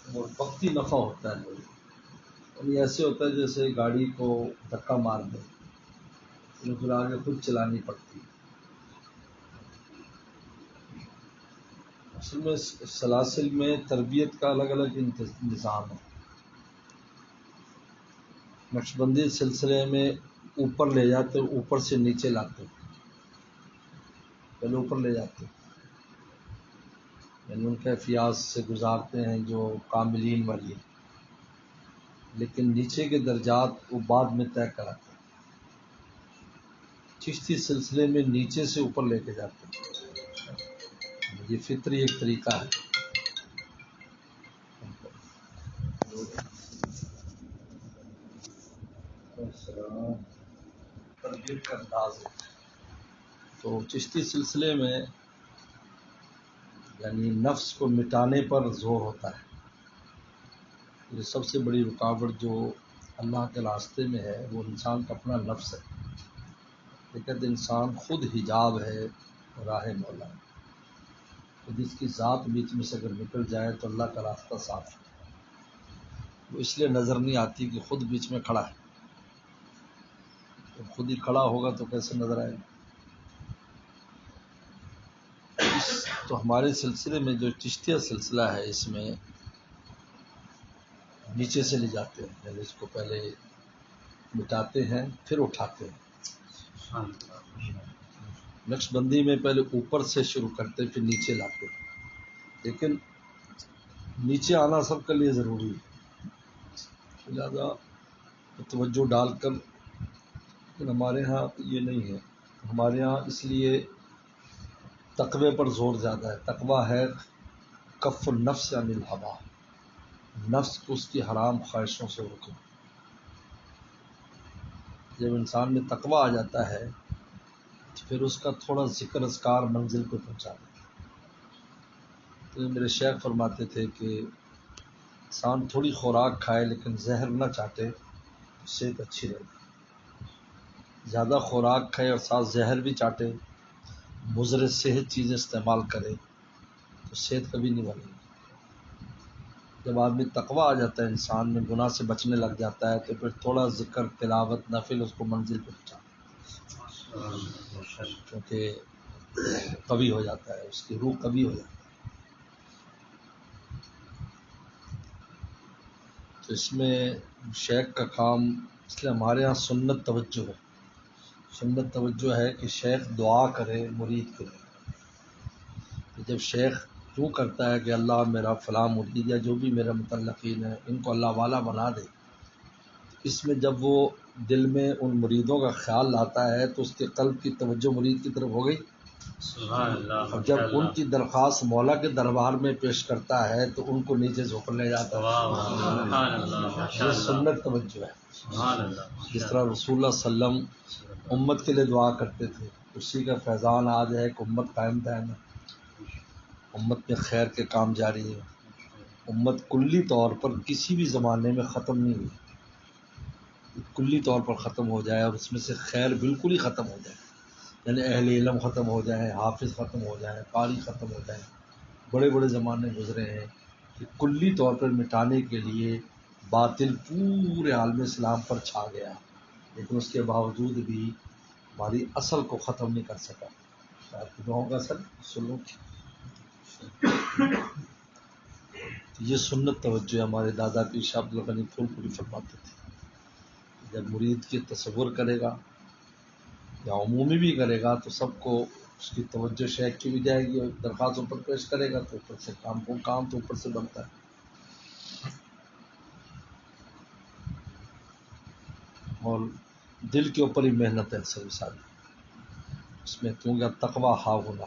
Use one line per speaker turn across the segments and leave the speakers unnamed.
اور وقتی نفع ہوتا ہے، یعنی ایسے ہوتا ہے جیسے گاڑی کو دھکا مار دے، پھر آگے خود چلانی پڑتی ہے۔ اصل میں سلاسل میں تربیت کا الگ الگ نظام ہے۔ نقشبندی سلسلے میں اوپر لے جاتے، اوپر سے نیچے لاتے، پہلے اوپر لے جاتے، یعنی ان کیفیات سے گزارتے ہیں جو کاملین والی، لیکن نیچے کے درجات وہ بعد میں طے کراتے ہیں۔ چشتی سلسلے میں نیچے سے اوپر لے کے جاتے ہیں، یہ فطری ایک طریقہ ہے۔ تربیت کا انداز ہے۔ تو چشتی سلسلے میں یعنی نفس کو مٹانے پر زور ہوتا ہے۔ یہ سب سے بڑی رکاوٹ جو اللہ کے راستے میں ہے وہ انسان کا اپنا نفس ہے۔ لیکن انسان خود حجاب ہے راہ مولا، جس کی ذات بیچ میں سے اگر نکل جائے تو اللہ کا راستہ صاف ہے۔ وہ اس لیے نظر نہیں آتی کہ خود بیچ میں کھڑا ہے، جب خود ہی کھڑا ہوگا تو کیسے نظر آئے گا؟ تو ہمارے سلسلے میں جو چشتیہ سلسلہ ہے اس میں نیچے سے لے جاتے ہیں، یعنی اس کو پہلے مٹاتے ہیں پھر اٹھاتے ہیں۔ نقش بندی میں پہلے اوپر سے شروع کرتے پھر نیچے لاتے، لیکن نیچے آنا سب کے لیے ضروری ہے، لہذا توجہ ڈال کر، لیکن ہمارے ہاں یہ نہیں ہے۔ ہمارے ہاں اس لیے تقوی پر زور زیادہ ہے۔ تقوی ہے کف النفس عن الہوا، نفس کو اس کی حرام خواہشوں سے روکنا۔ جب انسان میں تقوی آ جاتا ہے تو پھر اس کا تھوڑا ذکر اذکار منزل کو پہنچا دیتا ہے۔ تو میرے شیخ فرماتے تھے کہ انسان تھوڑی خوراک کھائے لیکن زہر نہ چاٹے تو صحت اچھی رہے گی۔ زیادہ خوراک کھائے اور ساتھ زہر بھی چاٹے، مضر صحت چیزیں استعمال کرے تو صحت کبھی نہیں بنے گی۔ جب آدمی تقوی آ جاتا ہے انسان میں، گناہ سے بچنے لگ جاتا ہے تو پھر تھوڑا ذکر تلاوت نفل اس کو منزل پہ پہنچاتا ہے، کیونکہ قوی ہو جاتا ہے، اس کی روح قوی ہو جاتی ہے۔ تو اس میں شیخ کا کام، اس لیے ہمارے ہاں سنت توجہ ہے۔ سنت توجہ ہے کہ شیخ دعا کرے مرید کے لیے۔ جب شیخ یوں کرتا ہے کہ اللہ میرا فلاں مرید یا جو بھی میرا متعلقین ہے ان کو اللہ والا بنا دے، اس میں جب وہ دل میں ان مریدوں کا خیال لاتا ہے تو اس کے قلب کی توجہ مرید کی طرف ہو گئی۔
سبحان اللہ۔
اور جب ان کی درخواست مولا کے دربار میں پیش کرتا ہے تو ان کو نیچے جھوک لے جاتا ہے۔ یہ سنت توجہ ہے۔ جس طرح رسول اللہ صلی اللہ علیہ وسلم امت کے لیے دعا کرتے تھے، اسی کا فیضان آج ہے کہ امت قائم دائم ہے، امت میں خیر کے کام جاری ہے۔ امت کلی طور پر کسی بھی زمانے میں ختم نہیں ہوئی، کلی طور پر ختم ہو جائے اور اس میں سے خیر بالکل ہی ختم ہو جائے، یعنی اہل علم ختم ہو جائیں، حافظ ختم ہو جائیں، قاری ختم ہو جائیں، بڑے بڑے زمانے گزرے ہیں کہ کلی طور پر مٹانے کے لیے باطل پورے عالم اسلام پر چھا گیا، لیکن اس کے باوجود بھی ہماری اصل کو ختم نہیں کر سکا۔ دعاؤں کا اصل سنو، یہ سنت توجہ ہمارے دادا پیر شاہ عبد الغنی پھول پوری فرماتے تھے۔ جب مرید کی تصور کرے گا یا عمومی بھی کرے گا تو سب کو اس کی توجہ شیخ کی بھی جائے گی، اور درخواست اوپر پیش کرے گا تو اوپر سے کام تو اوپر سے بنتا ہے۔ اور دل کے اوپر ہی محنت ہے سب ساری، اس میں کیونکہ تقویٰ ہا ہونا،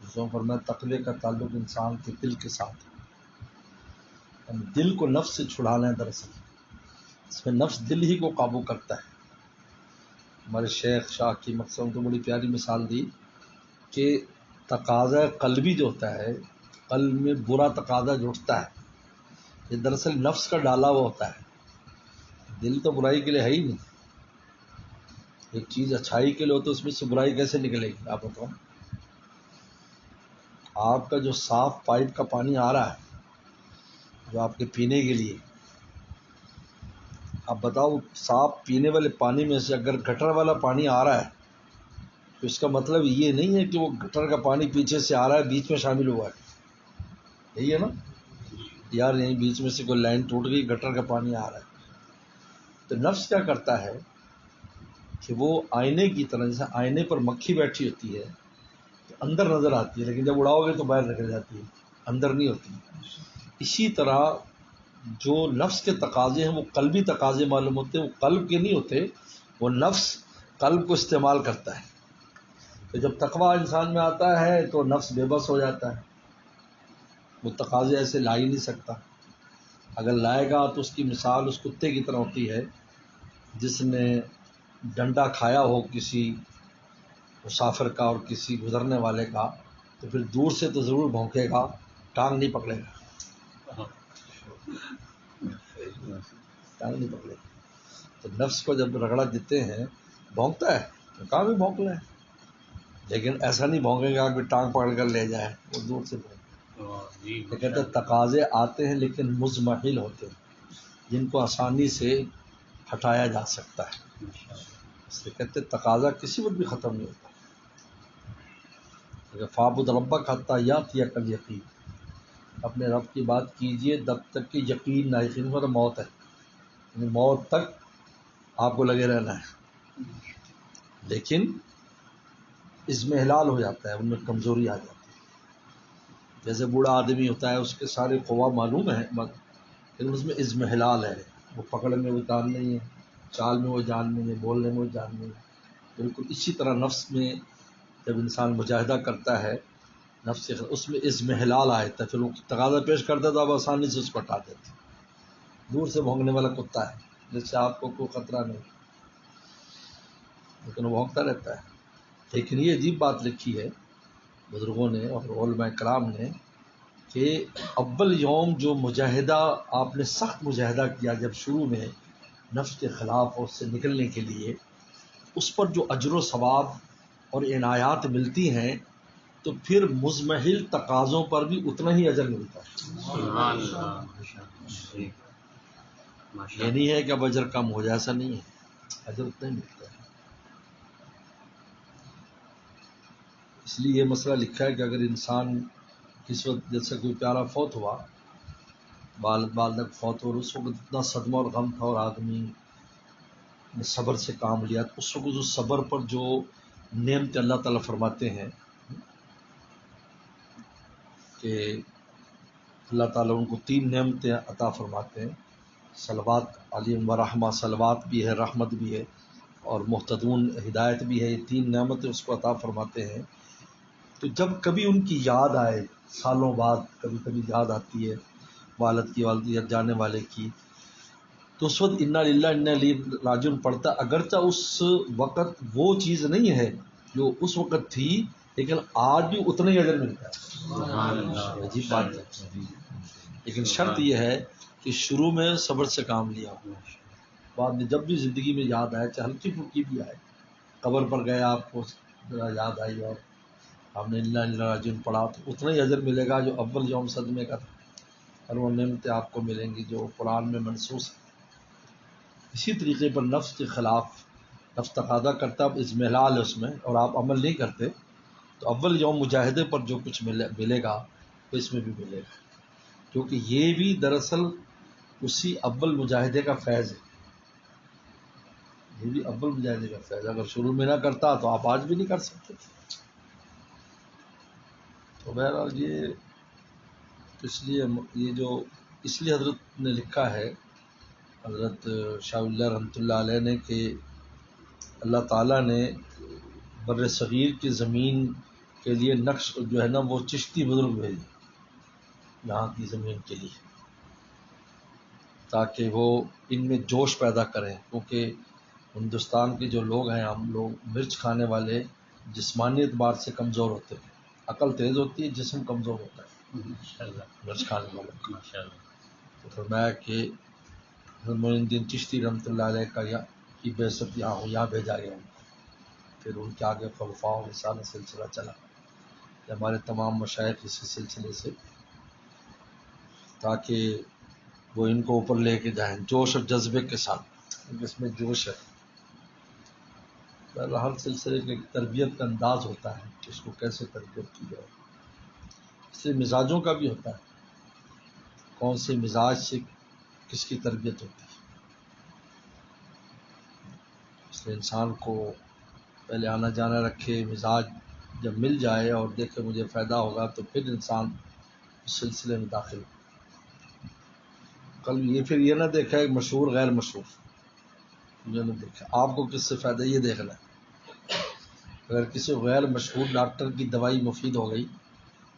دوسروں پر میں تقوی کا تعلق انسان کے دل کے ساتھ ہے، دل کو نفس سے چھڑانا ہے۔ دراصل اس میں نفس دل ہی کو قابو کرتا ہے۔ ہمارے شیخ شاہ کی مقصد تو بڑی پیاری مثال دی کہ تقاضا قلبی جو ہوتا ہے، قلب میں برا تقاضا جو اٹھتا ہے، یہ دراصل نفس کا ڈالا ہوا ہوتا ہے۔ دل تو برائی کے لیے ہے ہی نہیں، ایک چیز اچھائی کے لیے ہو تو اس میں سے برائی کیسے نکلے گی؟ آپ بتاؤ، آپ کا جو صاف پائپ کا پانی آ رہا ہے جو آپ کے پینے کے لیے. آپ بتاؤ صاف پینے والے پانی میں سے اگر گٹر والا پانی آ رہا ہے تو اس کا مطلب یہ نہیں ہے کہ وہ گٹر کا پانی پیچھے سے آ رہا ہے بیچ میں شامل ہوا ہے. یہی ہے نا یار, یہیں بیچ میں سے کوئی لائن ٹوٹ گئی, گٹر کا پانی آ رہا ہے. تو نفس کیا کرتا ہے کہ وہ آئینے کی طرح, جیسے آئینے پر مکھی بیٹھی ہوتی ہے تو اندر نظر آتی ہے لیکن جب اڑاؤ گے تو باہر نکل جاتی ہے, اندر نہیں ہوتی. اسی طرح جو نفس کے تقاضے ہیں وہ قلبی تقاضے معلوم ہوتے ہیں, وہ قلب کے نہیں ہوتے, وہ نفس قلب کو استعمال کرتا ہے. تو جب تقویٰ انسان میں آتا ہے تو نفس بے بس ہو جاتا ہے, وہ تقاضے ایسے لا ہی نہیں سکتا. اگر لائے گا تو اس کی مثال اس کتے کی طرح ہوتی ہے جس نے ڈنڈا کھایا ہو کسی مسافر کا اور کسی گزرنے والے کا, تو پھر دور سے تو ضرور بھونکے گا, ٹانگ نہیں پکڑے گا, ٹانگ نہیں پکڑے گا. تو نفس کو جب رگڑا دیتے ہیں بھونکتا ہے تو کہاں بھی بھونک لیں, لیکن ایسا نہیں بھونکے گا کہ ٹانگ پکڑ کر لے جائے, وہ دور سے بھونکے. یہ کہتے ہیں تقاضے آتے ہیں لیکن مزمحل ہوتے ہیں, جن کو آسانی سے ہٹایا جا سکتا ہے. اس لیے کہتے ہیں تقاضا کسی وقت بھی ختم نہیں ہوتا. فعبد ربک حتی یاتیک الیقین, اپنے رب کی بات کیجئے جب تک کہ یقین نہ, یقین پر موت ہے, یعنی موت تک آپ کو لگے رہنا ہے. لیکن اضمحلال ہو جاتا ہے, ان میں کمزوری آ جاتی ہے. جیسے بوڑھا آدمی ہوتا ہے اس کے سارے قوا معلوم ہے لیکن اس میں اضمحلال ہے, وہ پکڑنے میں وہ جان نہیں ہے, چال میں وہ جان نہیں ہے, بولنے میں وہ جان نہیں ہے. بالکل اسی طرح نفس میں جب انسان مجاہدہ کرتا ہے نفس اس میں اضمحلال آئے تو پھر وہ تقاضا پیش کرتا تو آپ آسانی سے اس کو ہٹا دیتے. دور سے بھونکنے والا کتا ہے جس سے آپ کو کوئی خطرہ نہیں, لیکن وہ بھونکتا رہتا ہے. لیکن یہ عجیب بات لکھی ہے بزرگوں نے اور علماء کرام نے کہ اول یوم جو مجاہدہ آپ نے سخت مجاہدہ کیا جب شروع میں نفس کے خلاف اور اس سے نکلنے کے لیے, اس پر جو اجر و ثواب اور عنایات ملتی ہیں تو پھر مزمحل تقاضوں پر بھی اتنا ہی اجر ملتا ہے. یہ نہیں ہے کہ اب اجر کم ہو جائے, ایسا نہیں ہے, اجر اتنا ہی ملتا ہے. اس لیے یہ مسئلہ لکھا ہے کہ اگر انسان کس وقت جیسے کوئی پیارا فوت ہوا, والدہ فوت ہو, اور اس وقت اتنا صدمہ اور غم تھا اور آدمی نے صبر سے کام لیا, تو اس وقت اس صبر پر جو نعمت اللہ تعالیٰ فرماتے ہیں کہ اللہ تعالیٰ ان کو 3 نعمتیں عطا فرماتے ہیں, صلوات علیم و رحمہ, صلوات بھی ہے, رحمت بھی ہے, اور محتدون ہدایت بھی ہے. یہ 3 نعمتیں اس کو عطا فرماتے ہیں. تو جب کبھی ان کی یاد آئے, سالوں بعد کبھی کبھی یاد آتی ہے والد کی, والدی جانے والے کی, تو اس وقت انا للہ انا الیہ راجعون پڑھتا, اگرچہ اس وقت وہ چیز نہیں ہے جو اس وقت تھی, لیکن آج بھی اتنا ہی اجر ملتا ہے. عجیب بات ہے, لیکن شرط یہ ہے کہ شروع میں صبر سے کام لیا ہو, بعد میں جب بھی زندگی میں یاد آئے, چاہے ہلکی پھلکی بھی آئے, قبر پر گئے آپ کو یاد آئی اور ہم نے انا الیہ راجعون پڑھا, تو اتنا ہی اجر ملے گا جو اول یوم صدمے کا تھا, اور وہ نعمتیں آپ کو ملیں گی جو قرآن میں منصوص ہے. اسی طریقے پر نفس کے خلاف نفس تقاضا کرتا, اب اضمحلال ہے اس میں اور آپ عمل نہیں کرتے, تو اول یوم مجاہدے پر جو کچھ ملے گا وہ اس میں بھی ملے گا, کیونکہ یہ بھی دراصل اسی اول مجاہدے کا فیض ہے. یہ بھی اول مجاہدے کا فیض ہے, اگر شروع میں نہ کرتا تو آپ آج بھی نہیں کر سکتے. تو بہرحال یہ اس لیے حضرت نے لکھا ہے, حضرت شاہ اللہ رحمۃ اللہ علیہ نے, کہ اللہ تعالیٰ نے بر صغیر کی زمین کے لیے نقش جو ہے نا وہ چشتی بزرگ بھیجے یہاں کی زمین کے لیے, تاکہ وہ ان میں جوش پیدا کریں, کیونکہ ہندوستان کے جو لوگ ہیں, ہم لوگ مرچ کھانے والے جسمانی اعتبار سے کمزور ہوتے ہیں, عقل تیز ہوتی ہے, جسم کمزور ہوتا ہے مرچ کھانے والے. تو فرمایا کہ حضرت معین الدین چشتی رحمۃ اللہ علیہ کی بعثت یہاں بھیجا گیا. پھر ان کے آگے خلفاء و رسالہ سلسلہ چلا, ہمارے تمام مشائخ اسی سلسلے سے, تاکہ وہ ان کو اوپر لے کے جائیں جوش اور جذبے کے ساتھ، اس میں جوش ہے۔ ہر سلسلے کی تربیت کا انداز ہوتا ہے کہ اس کو کیسے تربیت کی جائے، اس سے مزاجوں کا بھی ہوتا ہے، کون سے مزاج سے کس کی تربیت ہوتی ہے۔ اس لیے انسان کو پہلے آنا جانا رکھے، مزاج جب مل جائے اور دیکھے مجھے فائدہ ہوگا تو پھر انسان اس سلسلے میں داخل ہو۔ کل یہ پھر یہ نہ دیکھا ہے مشہور غیر مشہور، یہ نہ دیکھا آپ کو کس سے فائدہ، یہ دیکھنا ہے۔ اگر کسی غیر مشہور ڈاکٹر کی دوائی مفید ہو گئی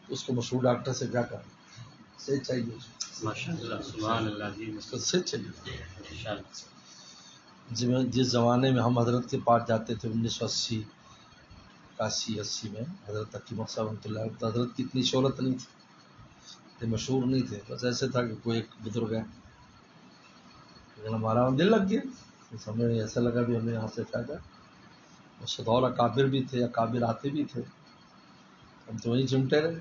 تو اس کو مشہور ڈاکٹر سے کیا کرنا، سے چاہیے،
ماشاءاللہ سبحان اللہ جی
اس کو سے چاہیے۔
انشاءاللہ
جس زمانے میں ہم حضرت کے پاس جاتے تھے 1980 81 میں، حضرت حکیم صاحب رحمۃ اللہ علیہ، تو حضرت کی اتنی شہرت نہیں تھی، مشہور نہیں تھے، بس ایسے تھا کہ کوئی ایک بزرگ ہے، لیکن ہمارا دل لگ گیا، ہمیں ایسا لگا بھی ہمیں یہاں سے فائدہ۔ اس دور اکابر بھی تھے، اکابر آتے بھی تھے، ہم تو وہیں چمٹے رہے،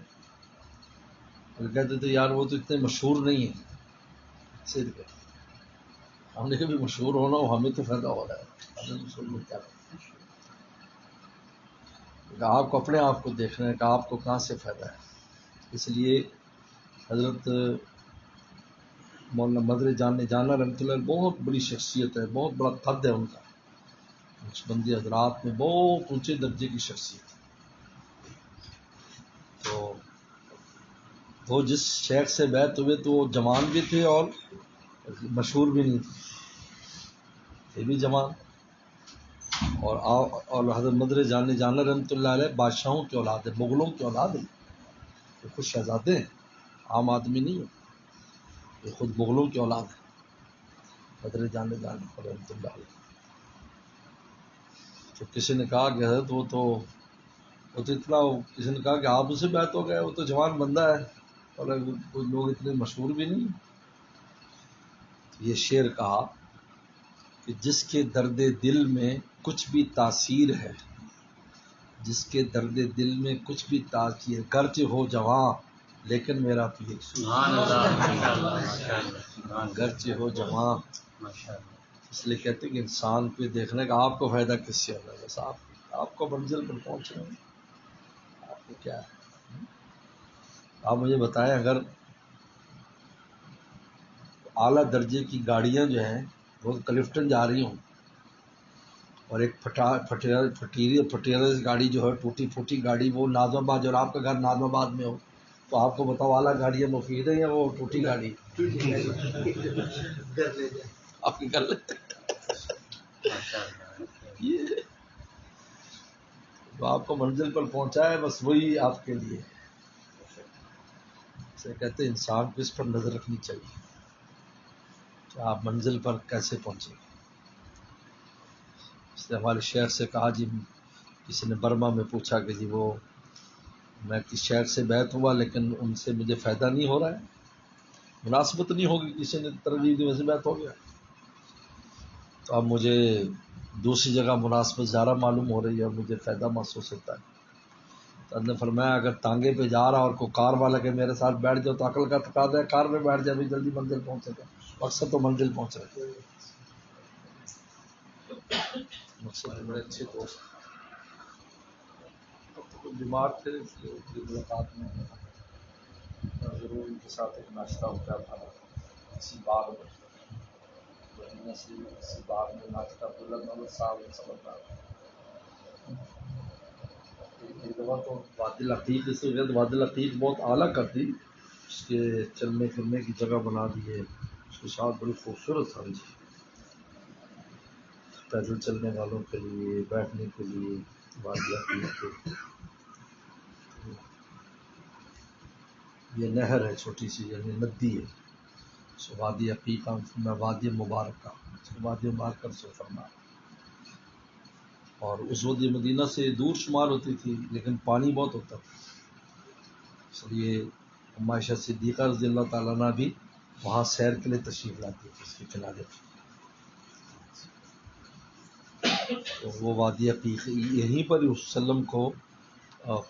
اور کہتے تھے یار وہ تو اتنے مشہور نہیں ہیں، صرف ہم نے کبھی مشہور ہونا ہو، ہمیں تو فائدہ ہو رہا ہے، ہمیں مشہور میں کیا کرنا۔ آپ کو اپنے آپ کو دیکھنا ہے کہ آپ کو کہاں سے فائدہ ہے۔ اس لیے حضرت مولانا مدر جان جانا رحمۃ اللہ بہت بڑی شخصیت ہے، بہت بڑا قد ہے ان کا، نقشبندی حضرات میں بہت اونچے درجے کی شخصیت ہے۔ تو وہ جس شیخ سے بیعت ہوئے تو وہ جوان بھی تھے اور مشہور بھی نہیں تھے، یہ بھی جوان، اور حضرت مدر جان جانا رحمۃ اللہ علیہ بادشاہوں کی اولاد ہے، مغلوں کی اولاد ہے، یہ خود شہزادے ہیں، عام آدمی نہیں ہے، یہ خود مغلوں کی اولاد ہے، مدر جان رحمۃ اللہ علیہ۔ تو کسی نے کہا کہ حضرت وہ تو اتنا، کسی نے کہا کہ آپ اسے بیعت ہو گئے، وہ تو جوان بندہ ہے، اور کوئی لوگ اتنے مشہور بھی نہیں۔ یہ شعر کہا کہ جس کے درد دل میں کچھ بھی تاثیر ہے، جس کے درد دل میں کچھ بھی تاثیر، گرچہ ہو جواں لیکن میرا پیر،
سبحان اللہ
گرچہ ہو جواں، اس لیے کہتے ہیں کہ انسان کو دیکھنے کا آپ کو فائدہ کس سے ہوگا، بس آپ کو منزل پر پہنچنا ہے، آپ کو کیا ہے۔ آپ مجھے بتائیں اگر اعلیٰ درجے کی گاڑیاں جو ہیں وہ کلفٹن جا رہی ہوں اور ایک پھٹیرے گاڑی جو ہے ٹوٹی پھوٹی گاڑی وہ نازم آباد، اور آپ کا گھر نازم آباد میں ہو، تو آپ کو بتاؤ اعلیٰ گاڑیاں مفید ہیں یا وہ ٹوٹی گاڑی آپ کی گل تو آپ کو منزل پر پہنچا ہے، بس وہی آپ کے لیے۔ اسے کہتے ہیں انسان کو اس پر نظر رکھنی چاہیے کہ آپ منزل پر کیسے پہنچیں۔ اس نے ہمارے شیخ سے کہا جی، کسی نے برما میں پوچھا کہ جی وہ میں کس شیخ سے بیعت ہوا لیکن ان سے مجھے فائدہ نہیں ہو رہا ہے، مناسبت نہیں ہوگی، کسی نے ترغیب دی ویسے بیعت ہو گیا، تو اب مجھے دوسری جگہ مناسبت زیادہ معلوم ہو رہی ہے اور مجھے فائدہ محسوس ہوتا ہے۔ تو نے فرمایا اگر تانگے پہ جا رہا اور کوئی کار والا کہ میرے ساتھ بیٹھ جاؤ تو عقل کا تقاضا ہے کار میں بیٹھ جائے، بھی جلدی منزل پہنچے گا، مقصد تو منزل پہنچ رہا ہے، مقصد بڑے اچھے دوست بیمار تھے، اس لیے ان کی ملاقات میں ضرور ان کے ساتھ ایک ناشتہ ہو گیا تھا کسی باغ میں، مدینہ سے کسی باغ میں ناشتہ بلند محمد صاحب سمجھنا ایک دفعہ تو وادی العقیق، اس سے وادی العقیق بہت اعلیٰ کر دی، اس کے چلنے پھرنے کی جگہ بنا دیے، اس کے ساتھ بڑی خوبصورت سمجھی، پیدل چلنے والوں کے لیے، بیٹھنے کے لیے وادی العقیق کے یہ نہر ہے چھوٹی سی، یعنی ندی ہے، سو وادی عقیقہ میں وادی مبارکہ، وادی مبارکہ سے فرما، اور اس وادی مدینہ سے دور شمار ہوتی تھی لیکن پانی بہت ہوتا تھا، اس لیے عائشہ صدیقہ رضی اللہ تعالیٰ عنہ بھی وہاں سیر کے لیے تشریف لاتی تھی اس کے کنارے پر، تو وہ وادی عقیق یہیں پر وسلم کو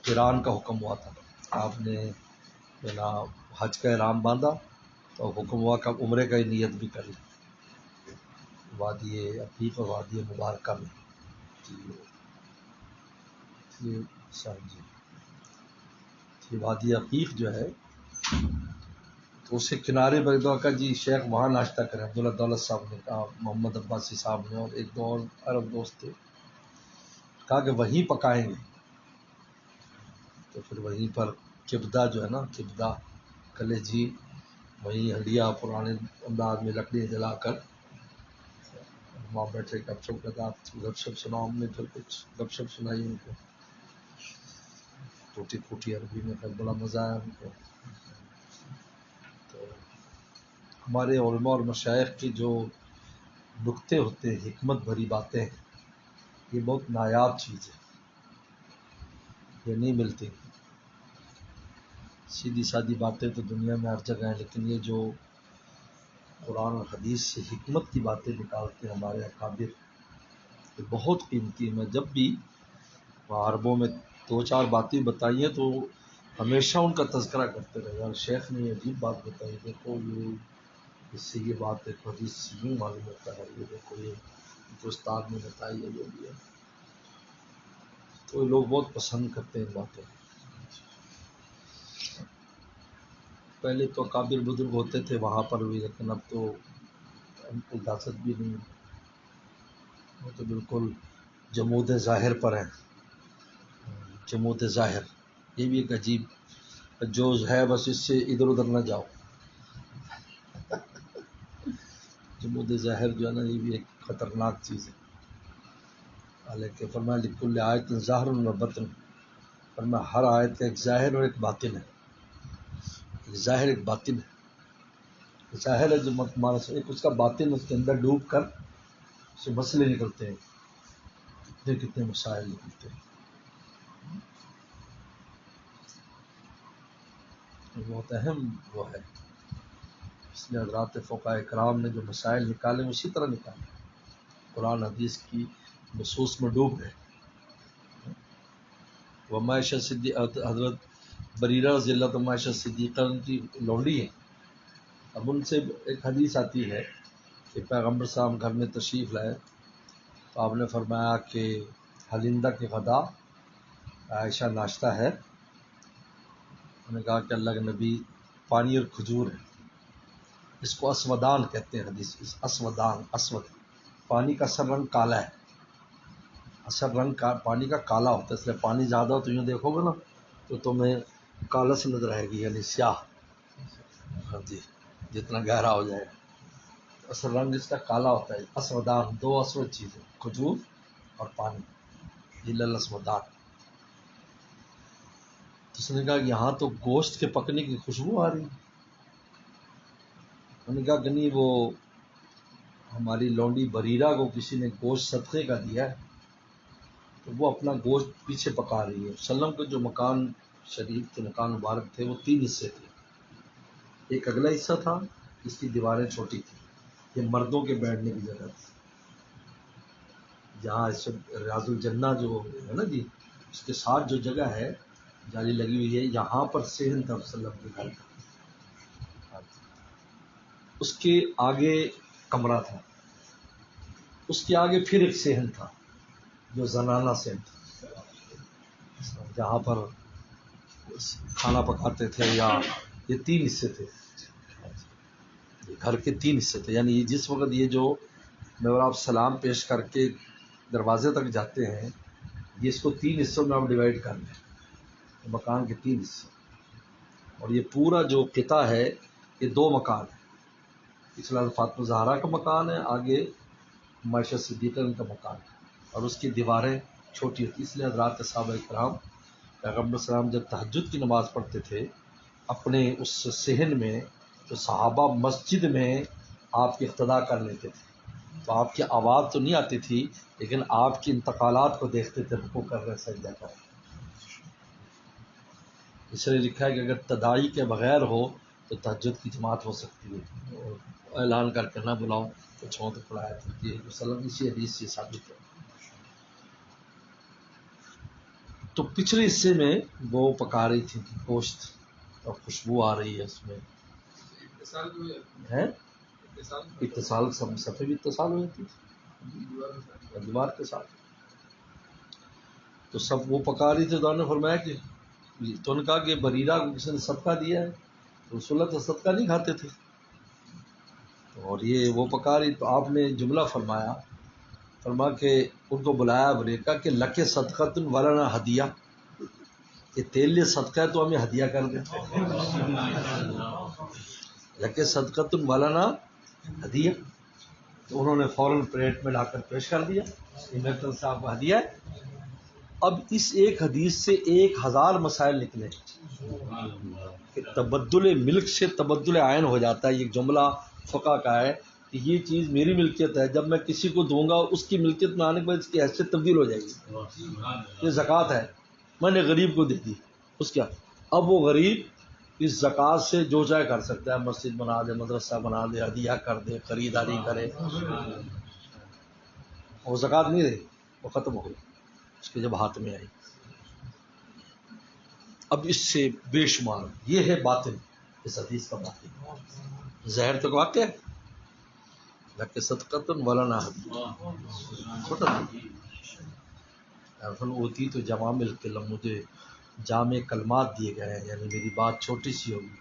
قران کا حکم ہوا تھا، آپ نے حج کا احرام باندھا تو حکم ہوا کہ عمرے کا ہی نیت بھی کر لیں وادی عقیق اور وادی مبارکہ میں. یہ وادی عقیق جو ہے تو اس کے کنارے پر دعا کا جی شیخ وہاں ناشتہ کریں. عبداللہ دولت صاحب نے کہا, محمد عباسی صاحب نے, اور ایک دو اور عرب دوست تھے, کہا کہ وہیں پکائیں گے. تو پھر وہیں پر کبدہ جو ہے نا, کبدہ کلیجی, وہیں ہڈیا پرانے انداز میں لکڑیاں جلا کر وہاں بیٹھے گپ شپ کرتا. گپ شپ سناؤ, ہم نے پھر کچھ گپ شپ سنائی ان کو ٹوٹی پھوٹی عربی میں, پھر بڑا مزہ آیا ان کو. تو ہمارے علماء اور مشائخ کی جو نکتے ہوتے ہیں, حکمت بھری باتیں, یہ بہت نایاب چیز ہے, یہ نہیں ملتی. سیدھی سادی باتیں تو دنیا میں ہر جگہ ہیں, لیکن یہ جو قرآن اور حدیث سے حکمت کی باتیں نکالتے ہیں ہمارے اکابر, یہ بہت قیمتی. میں جب بھی عربوں میں دو چار باتیں بتائی ہیں تو ہمیشہ ان کا تذکرہ کرتے رہے. اور شیخ نے یہ عجیب بات بتائی, دیکھو یہ اس سے یہ بات ہے, حدیث سے یوں معلوم ہوتا ہے, یہ دیکھو یہ جو استاد نے بتائی ہے یہ بھی ہے. تو لوگ بہت پسند کرتے ہیں باتیں. پہلے تو اکابر بزرگ ہوتے تھے وہاں پر بھی, لیکن اب تو اجازت بھی نہیں, وہ تو بالکل جمود ظاہر پر ہیں. جمود ظاہر یہ بھی ایک عجیب جو ہے, بس اس سے ادھر ادھر نہ جاؤ. جمود ظاہر جو ہے نا, یہ بھی ایک خطرناک چیز ہے. حالانکہ فرمایا لکل آیت ظاہر و باطن, فرمایا ہر آیت کا ایک ظاہر اور ایک باطن ہے. ایک ظاہر ایک باطن ہے. ظاہر ہے جو ہمارا ایک اس کا باطن, اس کے اندر ڈوب کر اس سے مسئلے نکلتے ہیں, کتنے مسائل نکلتے ہیں. بہت اہم وہ ہے. اس لیے حضرات فقہاء کرام نے جو مسائل نکالے اسی طرح نکالے, قرآن حدیث کی نصوص میں ڈوب گئے. وہ معاشہ صدیق حضرت بریرہ رضی اللہ عنہ معاشہ صدیقہ ان کی لونڈی ہے. اب ان سے ایک حدیث آتی ہے کہ پیغمبر صاحب گھر میں تشریف لائے تو آپ نے فرمایا کہ حلندہ کے غدا عائشہ ناشتہ ہے. انہوں نے کہا کہ اللہ کے نبی پانی اور کھجور ہے. اس کو اسودان کہتے ہیں حدیث, اسودان, اسود, پانی کا اصل رنگ کالا ہے. اصل رنگ پانی کا کالا ہوتا ہے, اس لیے پانی زیادہ ہو تو یوں دیکھو گے نا تو تمہیں کالا سے نظر آئے گی, یعنی سیاہ. ہاں جی, جتنا گہرا ہو جائے گا. اصل رنگ اس کا کالا ہوتا ہے. اسودان, دو اسود چیزیں, کھجور اور پانی, یہ للاسودان. تو اس نے کہا کہ یہاں تو گوشت کے پکنے کی خوشبو آ رہی ہے. انہوں نے کہا کہ نہیں, وہ ہماری لونڈی بریرہ کو کسی نے گوشت صدقے کا دیا ہے تو وہ اپنا گوشت پیچھے پکا رہی ہے. وسلم کے جو مکان شریف کے مکان مبارک تھے وہ 3 حصے تھے. ایک اگلا حصہ تھا, اس کی دیواریں چھوٹی تھیں, یہ مردوں کے بیٹھنے کی جگہ تھی. جہاں اس ریاض الجنہ جو ہے نا جی, اس کے ساتھ جو جگہ ہے جالی لگی ہوئی ہے, یہاں پر صحن تھا وسلم کے گھر کا. اس کے آگے کمرہ تھا, اس کے آگے پھر ایک صحن تھا جو زنانہ صحن تھا, جہاں پر کھانا پکاتے تھے. یا یہ 3 حصے تھے, گھر کے 3 حصے تھے. یعنی جس وقت یہ جو میں اور آپ سلام پیش کر کے دروازے تک جاتے ہیں, یہ اس کو 3 حصوں میں آپ ڈیوائڈ کر لیں, مکان کے 3 حصے. اور یہ پورا جو قطعہ ہے یہ 2 مکان ہے. پچھلا فاطمہ زہرا کا مکان ہے, آگے معاشہ صدیقہ کا مکان ہے, اور اس کی دیواریں چھوٹی ہوتی. اس لیے حضرات صحابہ کرام پیغمبر السلام جب تہجد کی نماز پڑھتے تھے اپنے اس صحن میں, تو صحابہ مسجد میں آپ کی اقتداء کر لیتے تھے. تو آپ کی آواز تو نہیں آتی تھی, لیکن آپ کی انتقالات کو دیکھتے تھے, رکوع کر رہے, سجدہ کر رہے. اس لیے لکھا ہے کہ اگر تداعی کے بغیر ہو تو تہجد کی جماعت ہو سکتی ہے. اعلان کر کے نہ بلاؤ, کچھ ہو تو پڑھایا تھا. وسلم اسی حدیث سے ثابت ہے. تو پچھلے حصے میں وہ پکا رہی تھی گوشت, اور خوشبو آ رہی ہے اس میں. ہے اتصال، صفحے بھی اتصال ہو جاتی ہے دیوار کے ساتھ. تو سب وہ پکا رہی تھی تو انہوں نے فرمایا کہ تو نے کہا کہ بریرہ کو کسی نے صدقہ دیا ہے. رسول اللہ تو صدقہ نہیں کھاتے تھے اور یہ وہ پکا رہی. تو آپ نے جملہ فرما کہ ان کو بلایا بریکا کہ لکے صدقۃ ولنا ہدیہ، کہ تیل لیے صدقہ ہے تو ہمیں ہدیہ کر دیں. لکے صدقۃ ولنا ہدیہ. تو انہوں نے فوراً پلیٹ میں لا کر پیش کر دیا، یہ میرے طرف سے آپ کو ہدیہ ہے. اب اس ایک حدیث سے 1000 مسائل نکلے کہ تبدل ملک سے تبدل عین ہو جاتا ہے. یہ جملہ فقہ کا ہے کہ یہ چیز میری ملکیت ہے، جب میں کسی کو دوں گا اس کی ملکیت میں آنے کے بعد اس کی حیثیت تبدیل ہو جائے گی. یہ زکوٰۃ ہے، میں نے غریب کو دے دی، اس کا اب وہ غریب اس زکوٰۃ سے جو چاہے کر سکتا ہے، مسجد بنا دے، مدرسہ بنا دے، ہدیہ کر دے، خریداری کرے. وہ زکوٰۃ نہیں رہی، وہ ختم ہو گئی اس کے جب ہاتھ میں آئی. اب اس سے بے شمار یہ ہے باطن، اس حدیث کا باطن. زہر تک واقع ہے لکہ صدقۃ ولنا ہدیہ. ہوتی تو جوامع الکلم، مجھے جامع کلمات دیے گئے ہیں، یعنی میری بات چھوٹی سی ہوگی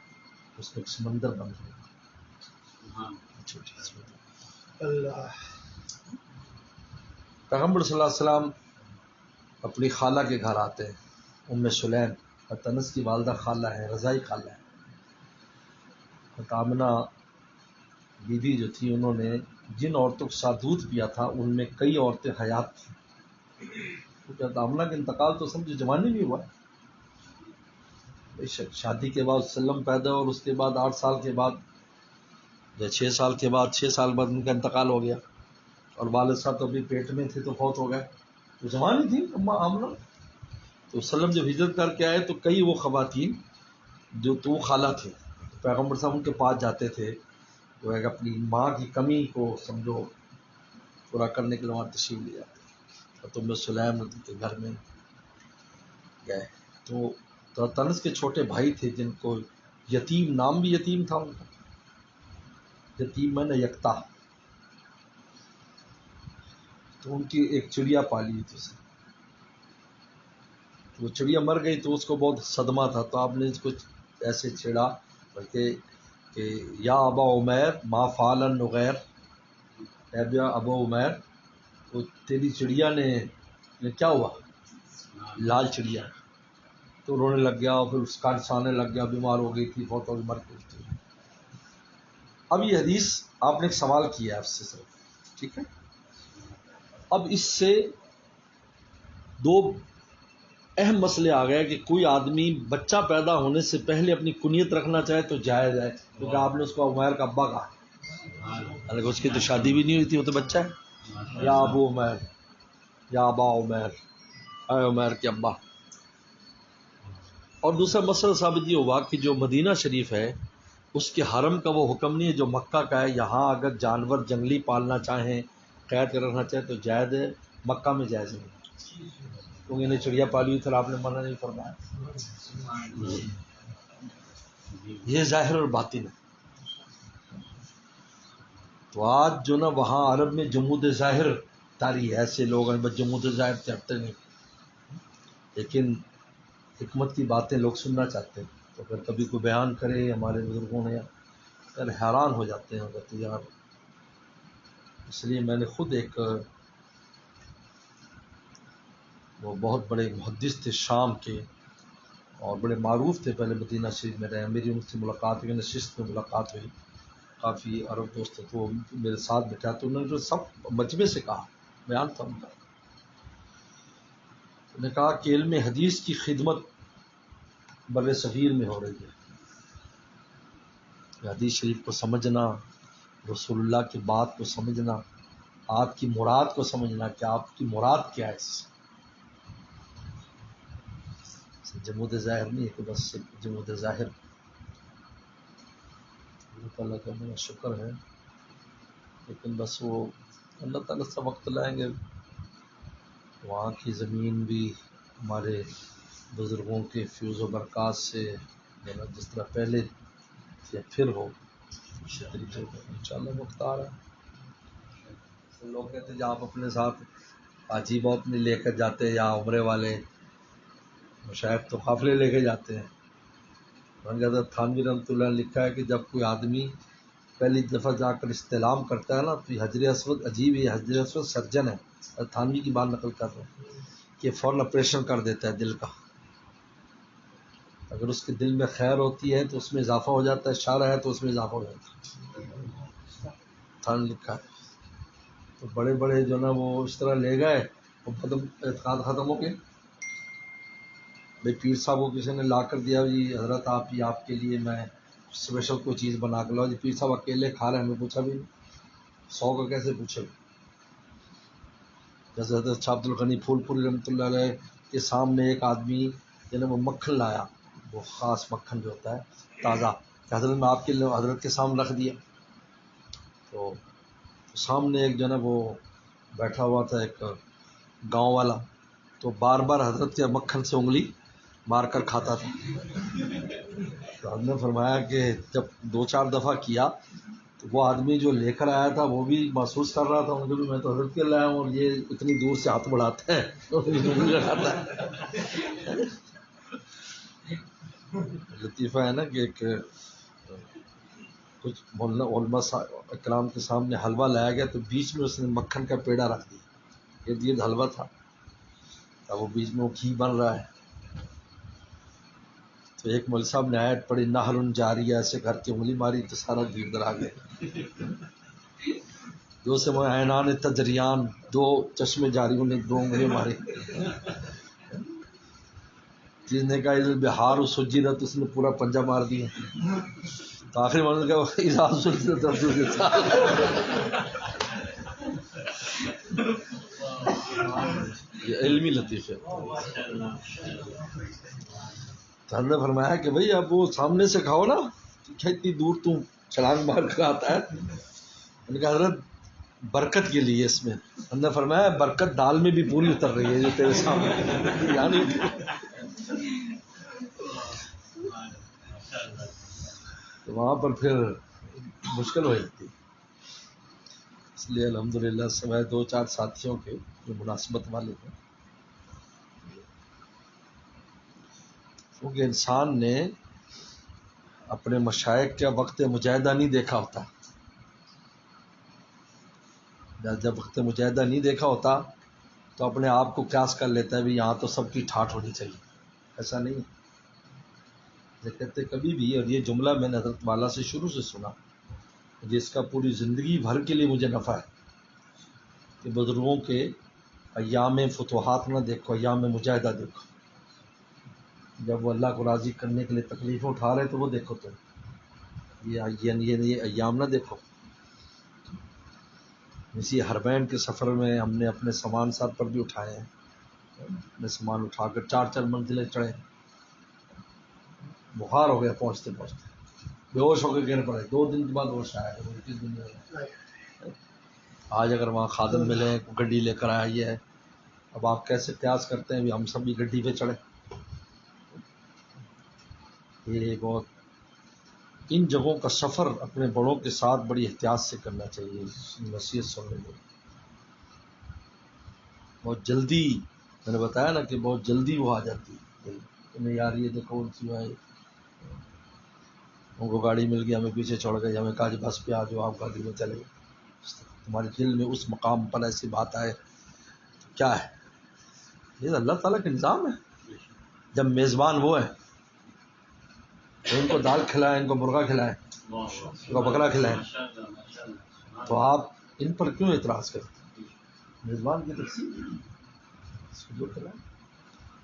اس میں ایک سمندر بن گیا چھوٹی سی. پیغمبر صلی اللہ علیہ وسلم اپنی خالہ کے گھر آتے ہیں، ام سلیم انس کی والدہ خالہ ہے، رضائی خالہ ہے. آمنہ بیوی جو تھی، انہوں نے جن عورتوں کے ساتھ دودھ پیا تھا ان میں کئی عورتیں حیات تھیں. کیونکہ آمنہ کا انتقال تو سمجھو جوانی میں ہوا. شادی کے بعد سلم پیدا اور اس کے بعد 8 سال کے بعد یا 6 سال کے بعد 6 سال بعد ان کا انتقال ہو گیا، اور والد صاحب تو ابھی پیٹ میں تھے تو فوت ہو گئے. تو جوانی تھی اما آمنہ. تو سلم جب ہجرت کر کے آئے تو کئی وہ خواتین جو تو وہ خالہ تھے، پیغمبر صاحب ان کے پاس جاتے تھے تو ایک اپنی ماں کی کمی کو سمجھو پورا کرنے کے لیے وہاں تشریف لے جاتے. تو ام سلیم کے گھر میں گئے تو تنس کے چھوٹے بھائی تھے جن کو یتیم، نام بھی یتیم تھا ان کا، یتیم میں نے یکتا. تو ان کی ایک چڑیا پالی تھی اسے، وہ چڑیا مر گئی تو اس کو بہت صدمہ تھا. تو آپ نے اس کو ایسے چھیڑا بلکہ کہ یا ابا عمیر ما فعل النغیر، اے ابا عمیر وہ تیری چڑیا نے کیا ہوا، لال چڑیا. تو رونے لگ گیا اور پھر اس کا نسانے لگ گیا، بیمار ہو گئی تھی، فوت ہو گئی، مر گئی تھی. اب یہ حدیث آپ نے ایک سوال کیا ہے آپ سے صرف، ٹھیک ہے. اب اس سے 2 اہم مسئلے آ گئے کہ کوئی آدمی بچہ پیدا ہونے سے پہلے اپنی کنیت رکھنا چاہے تو جائز ہے، کیونکہ آپ نے اس کو عمیر کا ابا کہا، حالانکہ اس کی تو شادی بھی نہیں ہوئی تھی، وہ تو بچہ ہے. یا ابو عمیر، یا ابا عمیر، اے عمیر کے ابا. اور دوسرا مسئلہ ثابت یہ ہوا کہ جو مدینہ شریف ہے اس کے حرم کا وہ حکم نہیں ہے جو مکہ کا ہے. یہاں اگر جانور جنگلی پالنا چاہیں، قید کر رکھنا چاہیں تو جائز ہے، مکہ میں جائز نہیں، کیونکہ انہیں چڑیا پالی ہوئی تھی اور آپ نے منع نہیں فرمایا. یہ ظاہر اور باطن ہے. تو آج جو نا وہاں عرب میں جمود ظاہر تاری ہے، ایسے لوگ ہیں بس جمود ظاہر چاہتے نہیں، لیکن حکمت کی باتیں لوگ سننا چاہتے ہیں. تو اگر کبھی کوئی بیان کرے ہمارے بزرگوں نے یار حیران ہو جاتے ہیں، اگر تو یار. اس لیے میں نے خود ایک وہ بہت بڑے محدث تھے شام کے اور بڑے معروف تھے، پہلے مدینہ شریف میں رہے، میری ان سے ملاقات ہوئی، نشست میں ملاقات ہوئی، کافی عرب دوست تھے. تو میرے ساتھ بیٹھا تو انہوں نے جو سب مجمع سے کہا، بیان تھا ان کا، انہوں نے کہا کہ علم حدیث کی خدمت بر صغیر میں ہو رہی ہے. حدیث شریف کو سمجھنا، رسول اللہ کی بات کو سمجھنا، آپ کی مراد کو سمجھنا کہ آپ کی مراد کیا ہے اس سے. جمود ظاہر نہیں ہے کہ بس جمود ظاہر. اللہ تعالیٰ کا میرا شکر ہے، لیکن بس وہ اللہ تعالیٰ سے وقت لائیں گے. وہاں کی زمین بھی ہمارے بزرگوں کے فیوز و برکات سے جس طرح پہلے یا پھر ہو اسی طریقے سے انشاءاللہ وقت آ رہا ہے. لوگ کہتے ہیں آپ اپنے ساتھ حاجی بہت نہیں لے کر جاتے یا عمرے والے مشاہد تو قافلے لے کے جاتے ہیں. حضرت تھانوی رحمۃ اللہ نے لکھا ہے کہ جب کوئی آدمی پہلی دفعہ جا کر استعلام کرتا ہے نا تو یہ حجر اسود عجیب ہے. حجر اسود سرجن ہے. تھانوی کی بات نقل کر رہا ہوں کہ فوراً آپریشن کر دیتا ہے دل کا. اگر اس کے دل میں خیر ہوتی ہے تو اس میں اضافہ ہو جاتا ہے، شر ہے تو اس میں اضافہ ہو جاتا ہے. تھان لکھا ہے. تو بڑے بڑے جو نا وہ اس طرح لے گئے، وہ اعتقاد ختم ہو گئے. بھائی پیر صاحب کو کسی نے لا کر دیا جی حضرت آپ کے لیے میں اسپیشل کوئی چیز بنا کے لاؤ. جی پیر صاحب اکیلے کھا رہے ہیں. ہمیں پوچھا بھی 100 کا کیسے پوچھے. جیسے حضرت شاہ عبد الغنی پھول پوری رحمۃ اللہ علیہ کے سامنے ایک آدمی جو ہے وہ مکھن لایا، وہ خاص مکھن جو ہوتا ہے تازہ، کہ حضرت نے آپ کے لیے حضرت کے سامنے رکھ دیا. تو سامنے ایک جو ہے نا وہ بیٹھا ہوا تھا ایک گاؤں والا، تو بار بار حضرت کے مکھن سے انگلی مار کر کھاتا تھا. تو ہم نے فرمایا کہ جب 2-4 دفعہ کیا تو وہ آدمی جو لے کر آیا تھا وہ بھی محسوس کر رہا تھا مجھے بھی میں تو حضرت کے لایا ہوں اور یہ اتنی دور سے ہاتھ بڑھاتے ہیں تو لگاتا ہے. لطیفہ ہے نا کہ ایک کچھ علماء اکرام کے سامنے حلوہ لایا گیا تو بیچ میں اس نے مکھن کا پیڑا رکھ دیا. یہ حلوہ تھا، اب وہ بیچ میں وہ گھی بن رہا ہے. تو ایک مول صاحب نے آیت پڑھی نہر جاری، ایسے گھر کی انگلی ماری تو سارا گھی ادھر آ گیا. دو سے میں عینان تجریان، 2 چشمے جاری، انہیں 2 انگلی ماری. جس نے کہا بہار سجیرت، اس نے پورا پنجہ مار دیا. تو آخری منزل کا اظہار سجیرت یہ علمی لطیفے. تو ہم نے فرمایا کہ بھئی اب وہ سامنے سے کھاؤ نا، کیا اتنی دور تم چھلانگ مار کر آتا ہے. ہم نے کہا حضرت برکت کے لیے اس میں. ہم نے فرمایا برکت دال میں بھی پوری اتر رہی ہے جو تیرے سامنے یعنی. تو وہاں پر پھر مشکل ہو جاتی. اس لیے الحمدللہ سوائے 2-4 ساتھیوں کے جو مناسبت والے ہیں، کیونکہ انسان نے اپنے مشائخ کا وقت مجاہدہ نہیں دیکھا ہوتا. جب وقت مجاہدہ نہیں دیکھا ہوتا تو اپنے آپ کو قیاس کر لیتا ہے بھی یہاں تو سب کی ٹھاٹھ ہونی چاہیے. ایسا نہیں. یہ کہتے کبھی بھی، اور یہ جملہ میں نے حضرت والا سے شروع سے سنا، جس کا پوری زندگی بھر کے لیے مجھے نفع ہے، کہ بزرگوں کے ایام فتوحات نہ دیکھو، ایام مجاہدہ دیکھو. جب وہ اللہ کو راضی کرنے کے لیے تکلیفیں اٹھا رہے تو وہ دیکھو. تم یہ ایام نہ دیکھو. اسی حرمین کے سفر میں ہم نے اپنے سامان ساتھ پر بھی اٹھائے ہیں. اپنے سامان اٹھا کر 4 منزلیں چڑھے، بخار ہو گیا پہنچتے پہنچتے، بے ہوش ہو کے گر پڑے. 2 دن کے بعد ہوش آیا. دنیا میں آج اگر وہاں خادم ملے گڈی لے کر آئی ہے، اب آپ کیسے قیاس کرتے ہیں بھی ہم سب بھی گڈی پہ چڑھے. یہ بہت ان جگہوں کا سفر اپنے بڑوں کے ساتھ بڑی احتیاط سے کرنا چاہیے. نصیحت سننے میں بہت جلدی، میں نے بتایا نا کہ بہت جلدی وہ آ جاتی ہے. یار یہ دیکھو ان کی بھائی ان کو گاڑی مل گئی، ہمیں پیچھے چھوڑ گئی، ہمیں کہا جی بس پہ آ جاؤ، آپ گاڑی میں چلے گئے. تمہارے دل میں اس مقام پر ایسی بات آئے تو کیا ہے؟ یہ اللہ تعالیٰ کا نظام ہے. جب میزبان وہ ہے تو ان کو دال کھلائیں، ان کو مرغا کھلائیں، ان کو بکرا کھلائیں، تو آپ ان پر کیوں اعتراض کرتے ہیں؟ میزبان کی تقسیم اس کو جو کھلائیں،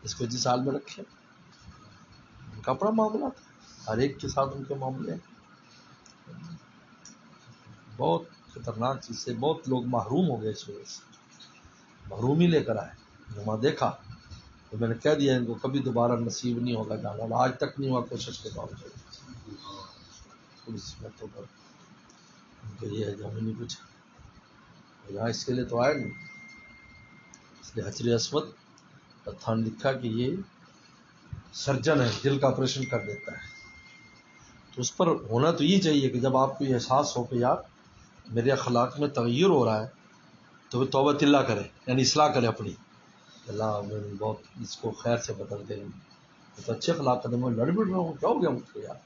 اس کو جس حال میں رکھیں. ان کا بڑا معاملہ تھا، ہر ایک کے ساتھ ان کے معاملے بہت خطرناک چیز سے. بہت لوگ محروم ہو گئے اس وجہ سے، محرومی لے کر آئے. وہاں دیکھا تو میں نے کہہ دیا ان کو کبھی دوبارہ نصیب نہیں ہوگا جانا، اور آج تک نہیں ہوا کوشش کے باوجود. پولیس باتوں پر ان کو یہ ہے جو ہمیں نہیں پوچھا، یہاں اس کے لیے تو آئے نہیں. اس لیے حجر اسود تھان لکھا کہ یہ سرجن ہے، دل کا آپریشن کر دیتا ہے. تو اس پر ہونا تو یہ چاہیے کہ جب آپ کو یہ احساس ہو کہ یار میرے اخلاق میں تغیر ہو رہا ہے تو وہ توبۃ اللہ کرے، یعنی اصلاح کرے اپنی، اللہ میں بہت اس کو خیر سے بدل دے، تو اچھے اخلاق کرتے میں لڑ بڑ رہا ہوں، کیا ہو گیا مجھ کو یار.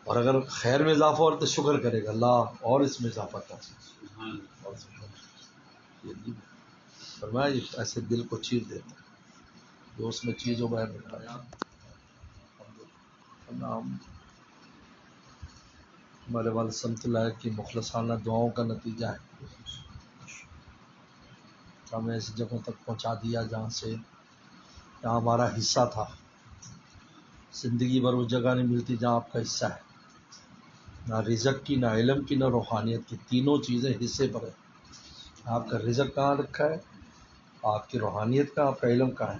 اور اگر خیر میں اضافہ ہو تو شکر کرے گا اللہ اور اس میں اضافہ کر. اور فرمایا ایسے دل کو چیر دیتا جو اس میں چیز ہو باہر نکالا. ہمارے والد سمت اللہ کی مخلصانہ دعاؤں کا نتیجہ ہے ہمیں ایسی جگہوں تک پہنچا دیا جہاں سے جہاں ہمارا حصہ تھا. زندگی بھر اس جگہ نہیں ملتی جہاں آپ کا حصہ ہے، نہ رزق کی، نہ علم کی، نہ روحانیت کی، تینوں چیزیں حصے پر ہیں. آپ کا رزق کہاں رکھا ہے، آپ کی روحانیت کہاں، آپ کا علم کہاں ہے.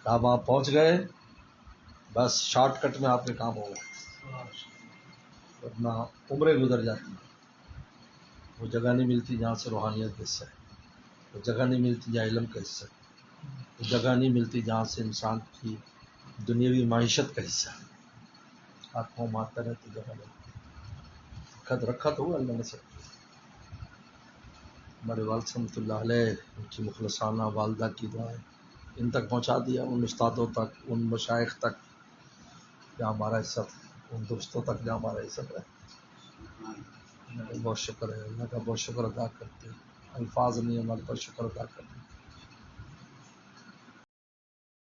آپ وہاں پہنچ گئے بس شارٹ کٹ میں آپ کے کام ہو گئے، ورنہ عمریں گزر جاتی ہیں. وہ جگہ نہیں ملتی جہاں سے روحانیت کا حصہ ہے، وہ جگہ نہیں ملتی جہاں علم کا حصہ ہے، وہ جگہ نہیں ملتی جہاں سے انسان کی دنیاوی معیشت کا حصہ ہے. آپ کو مارتا رہتے جگہ نہیں رکھا تو ہوا اللہ نے سب. ہمارے والد رحمۃ اللہ علیہ ان کی مخلصانہ والدہ کی دعائیں ان تک پہنچا دیا، ان استادوں تک، ان مشائخ تک جہاں ہمارا حصہ تھا، ان دوستوں تک جہاں ہمارا حصہ ہے. بہت شکر ہے، اللہ کا بہت شکر ادا کرتے ہیں، الفاظ نہیں ہمارے پر شکر ادا کرتے.